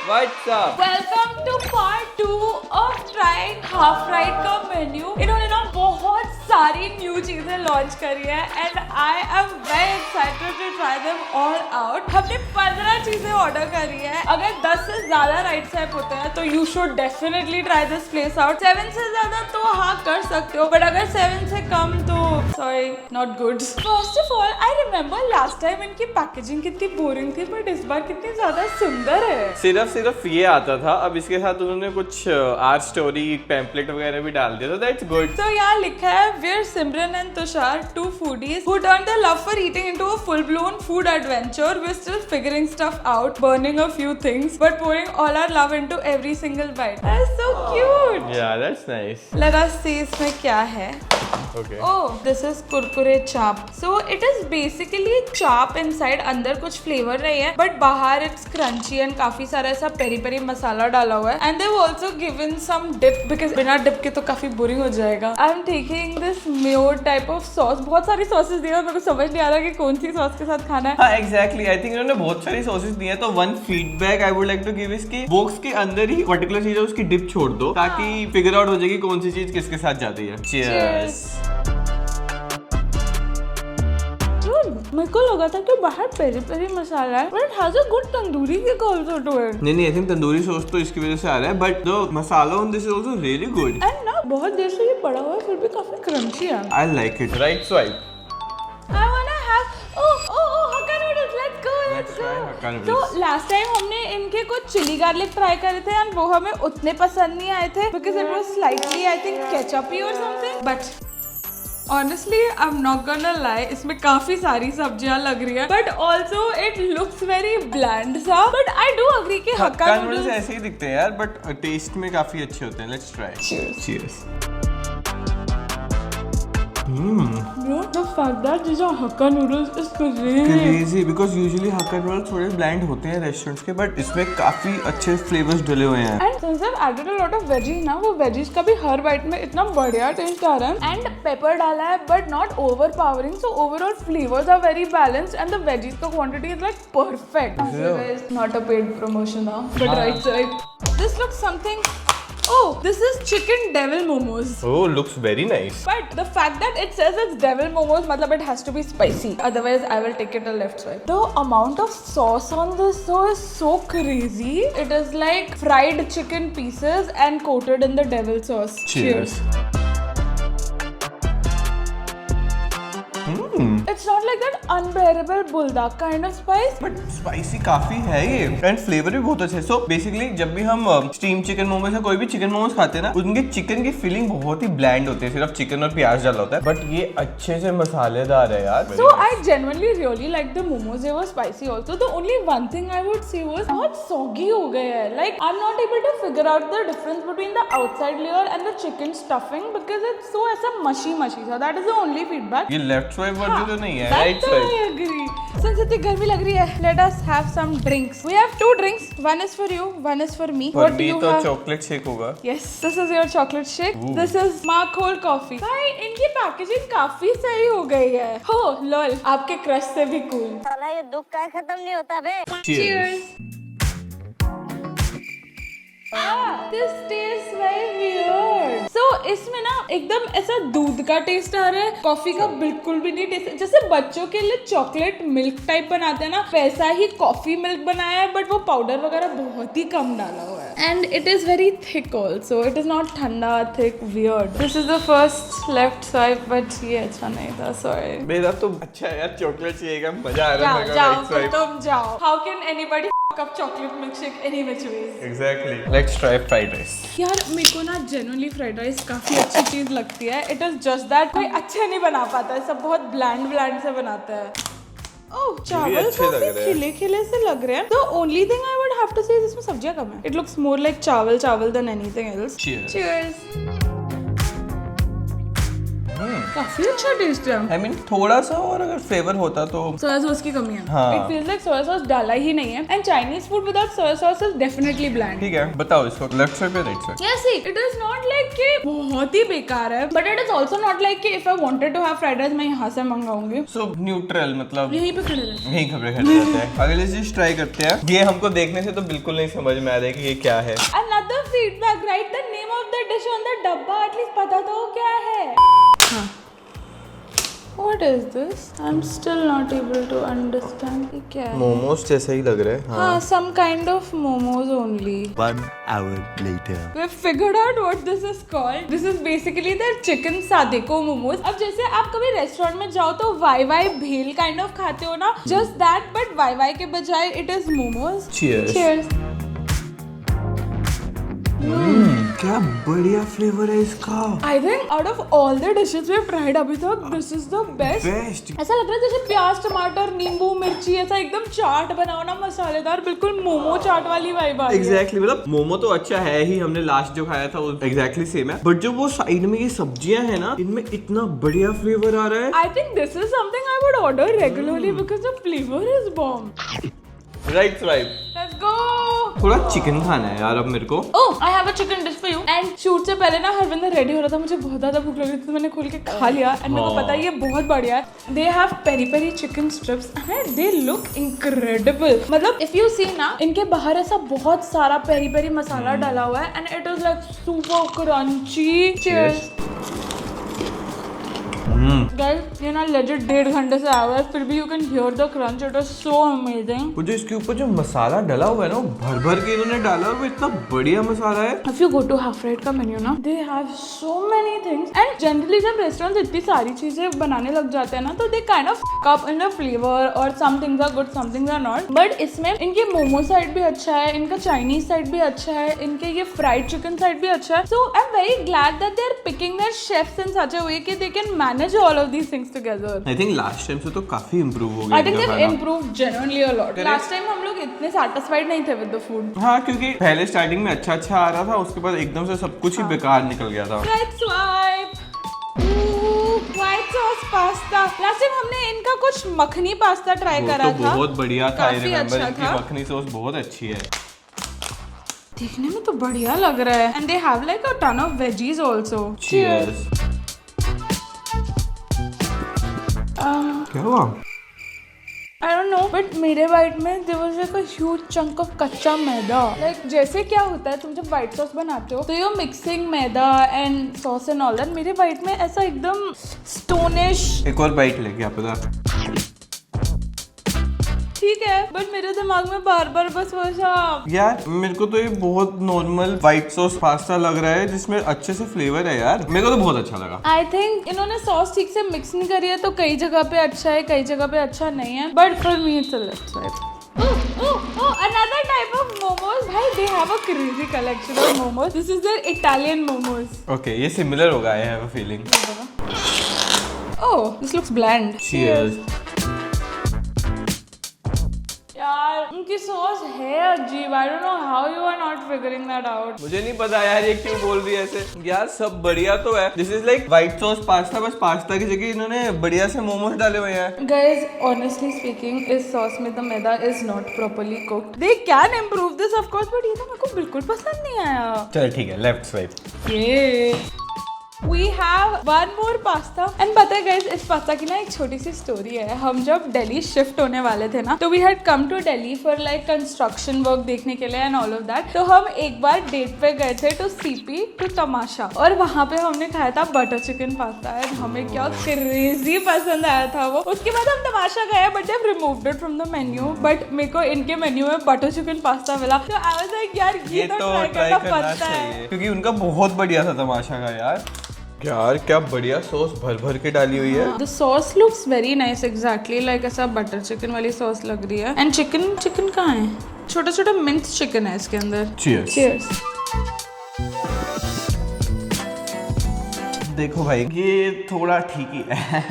What's up? Welcome to part 2 of trying half right का menu. इन्होंने ना बहुत सारी न्यू चीजें लॉन्च करी है and I am very excited to try them all out. हमने 15 चीजें ऑर्डर करी है। अगर 10 से ज्यादा राइट स्वाइप होते हैं तो you should definitely try this place out. 7 से ज्यादा तो हाँ कर सकते हो, बट अगर 7 से कम तो sorry, not good. First of all I remember last time इनकी पैकेजिंग कितनी बोरिंग थी, बट इस बार कितनी ज्यादा सुंदर है। सिर्फ ये आता था, अब इसके साथ उन्होंने कुछ आर्ट स्टोरी पैम्पलेट वगैरह भी डाल दिया, तो दैट्स गुड। तो यहाँ लिखा है we're Simran and Tushar, two foodies who turned their love for eating into a full-blown food adventure. We're still figuring stuff out, burning a few things, but pouring all our love into every single bite. That's so cute. Yeah, that's nice. Let us see इसमें क्या है. Okay. Oh, this is kurkure chaap. So it is basically chaap inside. अंदर कुछ flavor नहीं है, but बाहर it's crunchy and काफी सारा ऐसा पेरी पेरी मसाला डाला हुआ है. And they've also given some dip because बिना dip के तो काफी boring हो जाएगा. I'm taking this mayo type of sauce. बहुत सारी sauces दी है और मेरे को समझ नहीं आ रहा कि कौन सी sauce के साथ खाना है. हाँ, exactly. I think इन्होंने बहुत सारी सॉसेस दी हैं, तो one feedback I would like to give इसकी बॉक्स के अंदर ही पर्टिकुलर चीज है उसकी डिप छोड़ दो, ताकि फिगर आउट हो जाएगी कौन सी चीज किसके साथ जाती है। Cheers. मेरे को लगा था कि बाहर पेरी पेरी मसाला है, but it has a good tandoori kick also to it. नहीं, आई थिंक तंदूरी सॉस तो इसकी वजह से आ रहा है, but the masala on this is also really good. And ना बहुत देर से ये पड़ा हुआ है, फिर भी काफी क्रंची है। I like it. Right swipe. I wanna have Hakka noodles. Let's go. Let's try Hakka noodles. तो लास्ट टाइम हमने इनके कुछ चिली गार्लिक ट्राई करे थे एंड वो हमें उतने पसंद नहीं आए थे because it was slightly I think ketchup-y or something. But honestly, I'm not gonna lie, इसमें काफी सारी सब्जियां लग रही है, but also it looks very bland सा. But I do agree कि हक्का हक्का नूडल्स नूडल्स ऐसे ही दिखते हैं यार, बट टेस्ट में काफी अच्छे होते हैं। Let's try. Cheers. Cheers. Bro, the fact that these are Hakka noodles is crazy. Crazy, because usually hakka noodles थोड़े ब्लैंड होते हैं रेस्टोरेंट्स के, बट इसमें काफी अच्छे फ्लेवर्स डले हुए हैं। And since I've added a lot of veggies ना, वो veggies का भी हर बाइट में इतना बढ़िया टेस्ट आ रहा है. And pepper डाला है, but not overpowering. So overall flavors are very balanced, and the veggies का quantity is like perfect. So guys, not a paid promotion now, but right side. This looks something. Oh, this is chicken devil momos. Oh, looks very nice. But the fact that it says it's devil momos, matlab it has to be spicy. Otherwise, I will take it a left swipe. The amount of sauce on this though is so crazy. It is like fried chicken pieces and coated in the devil sauce. Cheers. It's not like that unbearable bulldog kind of spice. But spicy काफी है ये, and flavour भी बहुत अच्छा है। So basically जब भी हम स्टीम चिकन मोमोज या कोई भी चिकन मोमोज खाते हैं ना, उनके चिकन की फीलिंग बहुत ही ब्लैंड होती है, सिर्फ चिकन और प्याज डाला होता है, बट ये अच्छे से मसालेदार है यार। So I genuinely really like the momos. They were spicy also. The only one thing I would say was बहुत soggy हो गए हैं. Like I'm not able to figure out the difference between the outside layer and the chicken stuffing because it's so ऐसा mushy. So that is the only feedback. ये left swipe version तो नहीं है, That right I swipe. agree. Since इतनी गर्मी लग रही है, let us have some drinks. We have 2 drinks. One is for you, one is for me. और What do भी you तो have? चॉकलेट शेक होगा। Yes, this is your chocolate shake. Ooh. This is Mark Hole coffee. भाई इनकी packaging काफी सही हो गई है. हो लॉल, आपके क्रश से भी कूल. साला ये दुख का खत्म नहीं होता बे। Cheers. This tastes very weird. So इसमें ना एकदम ऐसा दूध का टेस्ट आ रहा है, कॉफी का बिल्कुल भी नहीं टेस्ट। जैसे बच्चों के लिए चॉकलेट मिल्क टाइप बनाते हैं ना, वैसा ही कॉफी मिल्क बनाया है, बट वो पाउडर वगैरह बहुत ही कम डाला हुआ है। And it is very thick also, it is not ठंडा thick weird. This is the first left swipe, but ये अच्छा नहीं था, सॉरी। मेरा तो अच्छा है यार, चॉकलेट शेक है, मजा आ रहा है। जाओ फिर तुम जाओ। How can anybody up chocolate milkshake any which ways? Exactly. Let's try fried rice. यार मेरे को ना जेन्युइनली फ्राइड राइस काफी अच्छी चीज लगती है. इट इज जस्ट दैट कोई अच्छा नहीं बना पाता है, सब बहुत ब्लैंड से बनाता है. ओह, चावल अच्छे लग काफी रहे हैं। खिले से लग रहे हैं. The only thing I would have to say इसमें सब्जियां कम है. It looks more like chawal than anything else. Cheers. Cheers. काफी अच्छा टेस्ट है। I mean, थोड़ा सा और अगर फ्लेवर होता तो सोया सॉस की कमी है। हाँ। It feels like soya sauce डाला ही नहीं है। And Chinese food without soya sauce is definitely bland. ठीक है, बताओ इसको लेफ्ट साइड या right side? Yes, see, it is not like कि बहुत ही बेकार है, but it is also not like कि if I wanted to have fried rice मैं यहाँ से मंगाऊंगी। सो न्यूट्रल मतलब यहीं पे खड़े रहते यही खबरें खड़े रहते हैं। अगली चीज ट्राई करते हैं। ये हमको देखने से तो बिल्कुल नहीं समझ में आ रहा है कि ये क्या है। Another feedback, write the name of the dish on the डब्बा, at least पता तो हो क्या है। हाँ। What is this? I'm still not able to understand. ये क्या है? मोमोज जैसा ही लग रहा है। हाँ, some kind of momos only. 1 hour later. We've figured out what this is called. This is basically their chicken sadeko momos. अब जैसे आप कभी रेस्टोरेंट में जाओ तो वाई वाई भेल काइंड ऑफ खाते हो ना, just that but Wai Wai के बजाय it is momos. Cheers. Cheers. क्या बढ़िया फ्लेवर है इसका। I think out of all the dishes we've tried अभी तक, this is the best. Best. ऐसा लग रहा है जैसे प्याज टमाटर नींबू मिर्ची ऐसा एकदम चाट बनाओ ना, मसालेदार, बिल्कुल मोमो चाट वाली वाइब आ रही है। एग्जैक्टली मतलब मोमो तो अच्छा है ही, हमने लास्ट जो खाया था वो एग्जैक्टली सेम है, बट जो वो साइड में ये सब्जियां है ना, इनमें इतना बढ़िया फ्लेवर आ रहा है। I think this is something I would order regularly because the flavor is bomb. Right right. Let's go. थोड़ा चिकन खाना है यार अब मेरे को। Oh, I have a chicken dish for you. And shoot से पहले ना हरविंदर रेडी हो रहा था, मुझे बहुत ज्यादा भूख लग रही थी तो मैंने खोल के खा लिया एंड मेरे को पता है ये बहुत बढ़िया है। They have peri peri chicken strips and they look incredible. मतलब if you see ना, इनके बाहर ऐसा बहुत सारा पेरी पेरी मसाला डाला हुआ है and it is like super crunchy. Cheers. Guys, ये ना legit 1.5 घंटे से आया हुआ है, फिर भी you can hear the crunch. It is so amazing. वो जो इसके ऊपर जो मसाला डला हुआ है ना, वो भर भर के इन्होंने डाला और वो इतना बढ़िया मसाला है। If you go to Half Rate का मेन्यू ना, they have so many things. And generally जब रेस्टोरेंट इतनी सारी चीजें बनाने लग जाते हैं ना, तो they kind of fuck up in the flavor or some things are good, some things are not. But इसमें इनके मोमो साइड भी अच्छा है, इनका चाइनीज साइड भी अच्छा है, इनके ये फ्राइड चिकन साइड भी अच्छा है. So I'm very glad that they are picking their chefs in such a way कि they can manage all of these things together. I think last time से तो काफी इम्प्रूव हो गया। I think they've improved genuinely a lot. Last time हम लोग इतने satisfied नहीं थे with the food. हाँ, क्योंकि पहले स्टार्टिंग में अच्छा अच्छा आ रहा था, उसके बाद एकदम से सब कुछ ही बेकार निकल गया था। Let's swipe. White sauce pasta. Last time हमने इनका कुछ मखनी पास्ता ट्राई वो करा तो था, बहुत बढ़िया था। काफी रिमेंबर अच्छा इनकी था। मखनी सॉस बहुत अच्छी है। देखने में तो बढ़िया लग रहा है and they have like a ton of veggies also. Cheers. क्या हुआ? I don't know, but मेरे बाइट में there was like a huge chunk of कच्चा मैदा. Like जैसे क्या होता है तुम जब व्हाइट सॉस बनाते हो तो you're mixing maida and sauce and all that. मेरे बाइट में ऐसा एकदम stonish. एक और बाइट ले, क्या पता। ठीक है, बट मेरे दिमाग में बार बार बस वैसा। यार मेरे को तो ये बहुत नॉर्मल व्हाइट सॉस पास्ता लग रहा है जिसमें अच्छे से फ्लेवर है यार। मेरे को तो बहुत अच्छा लगा। आई थिंक इन्होंने सॉस ठीक से मिक्स नहीं करी है, तो कई जगह पे अच्छा है, कई जगह पे अच्छा नहीं है, but for me it's a left side. Another type of momos. भाई they have a crazy collection of momos. This is their Italian momos. Okay, ये सिमिलर होगा, I have a feeling. Oh, this looks bland. Cheers. यार उनकी sauce है अजीब. I don't know how you are not figuring that out. मुझे नहीं पता यार ये क्यों बोल रही है ऐसे। यार सब बढ़िया तो है। This is like white sauce pasta, बस पास्ता की जगह इन्होंने बढ़िया से मोमोज डाले हुए हैं। Guys, honestly speaking, इस सॉस में the maida is not properly cooked. They can improve this of course, but ये तो मेरे को बिल्कुल पसंद नहीं आया. चल ठीक है, left swipe. Yeah. We have one more pasta. And पता है guys, इस पास्ता की ना एक छोटी सी स्टोरी है. हम जब दिल्ली शिफ्ट होने वाले थे ना, तो we had come to Delhi for like construction work देखने के लिए and all of that. तो हम एक बार डेट पे गए थे to CP to तमाशा, और वहाँ पे हमने खाया था बटर चिकन पास्ता and हमें क्या क्रेजी पसंद आया था वो. उसके बाद हम तमाशा गए but they've removed it from the menu. But मेरे को इनके मेन्यू में बटर चिकन पास्ता मिला, तो I was like यार ये तो ट्राई करना बनता है, क्योंकि उनका बहुत बढ़िया था तमाशा का यार। यार क्या बढ़िया सॉस भर भर के डाली हुई है। The sauce looks very nice, exactly like ऐसा बटर चिकन वाली सॉस लग रही है. And चिकन कहाँ है? छोटा छोटा मिंस चिकन है इसके अंदर. Cheers. Cheers. देखो भाई, ये थोड़ा ठीक ही है।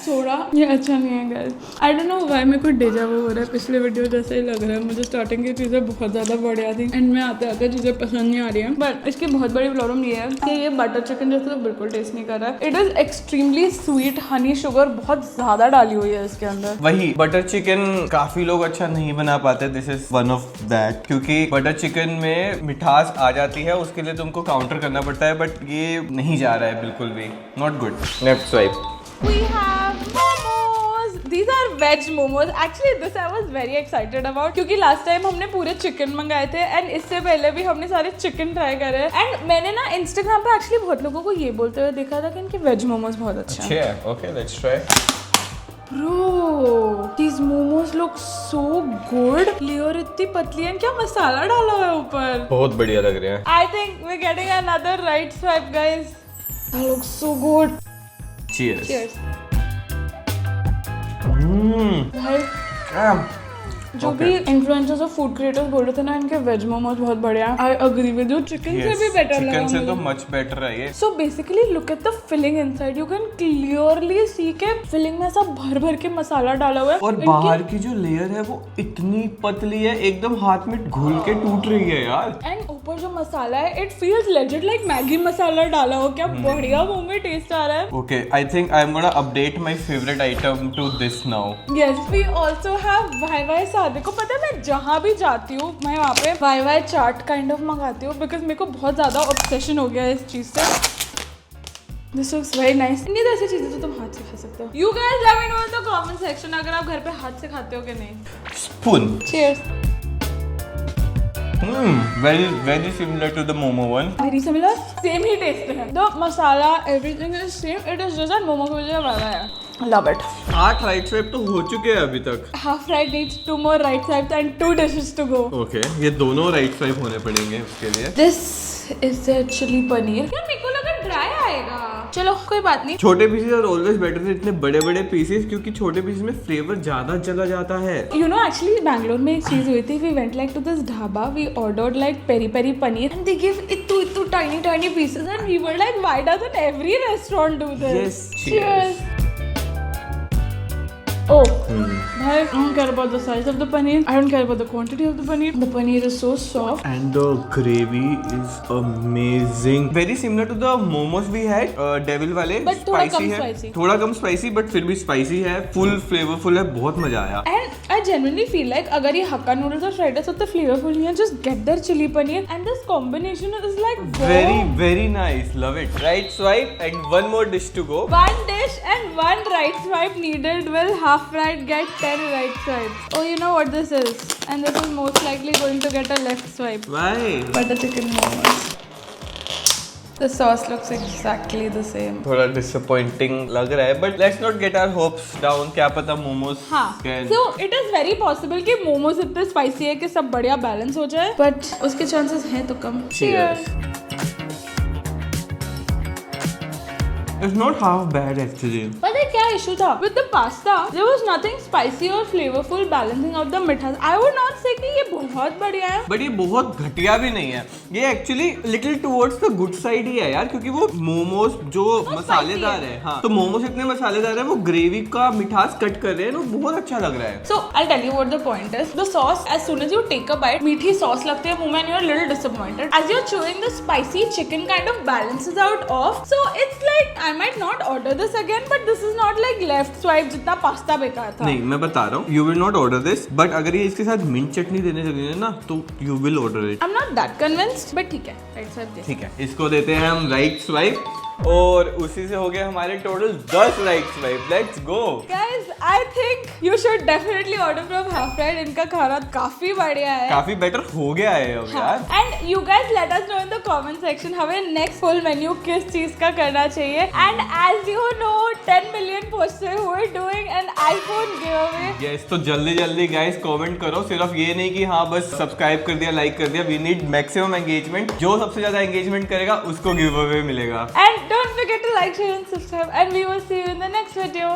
सोडा ये अच्छा नहीं है guys. I don't know why मेरे को डेजा वो हो रहा है, पिछले वीडियो जैसे ही लग रहा है। मुझे स्टार्टिंग की चीजें बहुत ज्यादा बढ़िया थी एंड में आते आते चीजें पसंद नहीं आ रही है। बट इसकी बहुत बड़ी प्रॉब्लम ये है कि ये बटर चिकन जैसे तो बिल्कुल टेस्ट नहीं कर रहा है। It is extremely sweet, Honey sugar बहुत ज्यादा डाली हुई है इसके अंदर। वही बटर चिकन काफी लोग अच्छा नहीं बना पाते, this is one of that, क्योंकि बटर चिकन में मिठास आ जाती है, उसके लिए तुमको काउंटर करना पड़ता है, बट ये नहीं जा रहा है बिल्कुल भी, not good. Next swipe. We have momos. These are veg momos. Actually, this I was very excited about क्योंकि last time हमने पूरे चिकन मंगाए थे एंड इससे पहले भी हमने सारे चिकन ट्राई करे एंड मैंने ना इंस्टाग्राम पे एक्चुअली बहुत लोगों को ये बोलते हुए देखा था कि इनके वेज मोमोज बहुत अच्छे हैं। Okay let's try. Bro, these momos look so good. Layer इतनी पतली है, क्या मसाला डाला हुआ है ऊपर। बहुत बढ़िया लग रहे हैं। I think we're getting another right swipe, guys. That looks so good. Cheers. Cheers. भाई जो भी इन्फ्लुएंसर्स और फूड क्रिएटर्स बोल रहे थे ना इनके वेज मोमोज बहुत बढ़िया। I agree with you, chicken से भी बेटर लगा चिकन से तो मुझे। मच बेटर है ये। So basically look at the filling inside, you can clearly see के फिलिंग में सब भर भर के मसाला डाला हुआ है और बाहर की जो लेयर है वो इतनी पतली है, एकदम हाथ में घुल के टूट रही है यार। एंड ऊपर जो मसाला है it feels legit like Maggi masala डाला हो, क्या बढ़िया मुंह में टेस्ट आ रहा है। Okay, I think I am gonna update my favourite item to this now. Yes, we also have Wai Wai सादे को। पता है मैं जहाँ भी जाती हूँ मैं वहाँ पे वाई वाई चाट काइंड ऑफ मंगाती हूँ बिकॉज मेरे को बहुत ज्यादा ऑब्सेशन हो गया है इस चीज से। This looks very nice. नहीं तो ऐसी चीजें तो तुम हाथ से खा सकते हो। You guys let me know in the comment section अगर आप घर पे हाथ से खाते हो कि नहीं। Spoon. Cheers. Very similar to the momo one. Very similar, same ही टेस्ट है। The masala everything is same, it is just that momo की वजह वाला है। Love it. 8 राइट स्वाइप तो हो चुके हैं अभी तक। Half right needs 2 more right swipes and 2 dishes to go. Okay, ये दोनों राइट स्वाइप होने पड़ेंगे उसके लिए। This is the chili paneer. यार मेरे को लगा ड्राई आएगा। चलो कोई बात नहीं। छोटे pieces are always better than इतने बड़े बड़े पीसेस, क्योंकि छोटे पीसेस में फ्लेवर ज्यादा चला जाता है। You know actually बैंगलोर में एक चीज हुई थी। We went like to this dhaba, we ordered like peri peri paneer and they give ittu tiny pieces and we were like, why doesn't every restaurant do this? Yes, cheers. Oh, bhai, I don't care about the size of the paneer. I don't care about the quantity of the paneer. The paneer is so soft. And the gravy is amazing. Very similar to the momos we had, devil वाले। But थोड़ा कम है, spicy. थोड़ा कम spicy but फिर भी spicy है, full flavourful है, बहुत मजा आया। And I genuinely feel like अगर ये हक्का नूडल्स और फ्राइड राइस उतने फ्लेवरफुल नहीं है, just get their chili paneer and this combination is like Very nice, love it. Right swipe and one more dish to go. one dish and one right swipe needed. Will half right get 10 right swipes? Oh, you know what this is, and this is most likely going to get a left swipe. Why? Butter chicken momos. The sauce looks exactly the same. थोड़ा disappointing लग रहा है, but let's not get our hopes down. क्या पता मोमोज हाँ, can... so it is very possible कि मोमोज इतने spicy है कि सब बढ़िया बैलेंस हो जाए, but उसके चांसेस हैं तो कम। Cheers. It's not half bad actually. पता है क्या इशू था with the pasta? There was nothing spicy or flavorful balancing out the मिठास। I would not say कि ये बहुत बढ़िया है, बट ये बहुत घटिया भी नहीं है, ये actually little towards the good side ही है यार, क्योंकि वो मोमोज जो मसालेदार है, हाँ तो मोमोज इतने मसालेदार है, वो ग्रेवी का मिठास कट कर रहे हैं, वो बहुत अच्छा लग रहा है। So I'll tell you what the point is. The sauce, as soon as you take a bite, मीठी sauce लगती है मुंह में and you're a little disappointed. As you're chewing, the spicy chicken kind of balances out off. So it's like I might not order this again, but this is not like left swipe जितना pasta बेकार था। नहीं, मैं बता रहा हूँ, you will not order this, but अगर ये इसके साथ मिंट चटनी देने लगे ना तो you will order it. I'm not that convinced, but ठीक है, right swipe दे। ठीक है, इसको देते हैं हम राइट स्वाइप और उसी से हो गए हमारे total 10 right swipe. Let's go Guys, I think you should definitely order from Half Right. इनका खाना काफी बढ़िया है। काफी बेटर हो गया है अब यार। And you guys let us know in the comment section हमें next full menu किस चीज का करना चाहिए। And as you know, 10 million posts we're doing an iPhone giveaway. Yes, तो जल्दी गाइस कमेंट करो, सिर्फ ये नहीं कि हाँ बस सब्सक्राइब कर दिया, लाइक कर दिया। वी नीड मैक्सिमम एंगेजमेंट, जो सबसे ज्यादा एंगेजमेंट करेगा उसको गिव अवे मिलेगा। And don't forget to like, share and subscribe, and we will see you in the next video.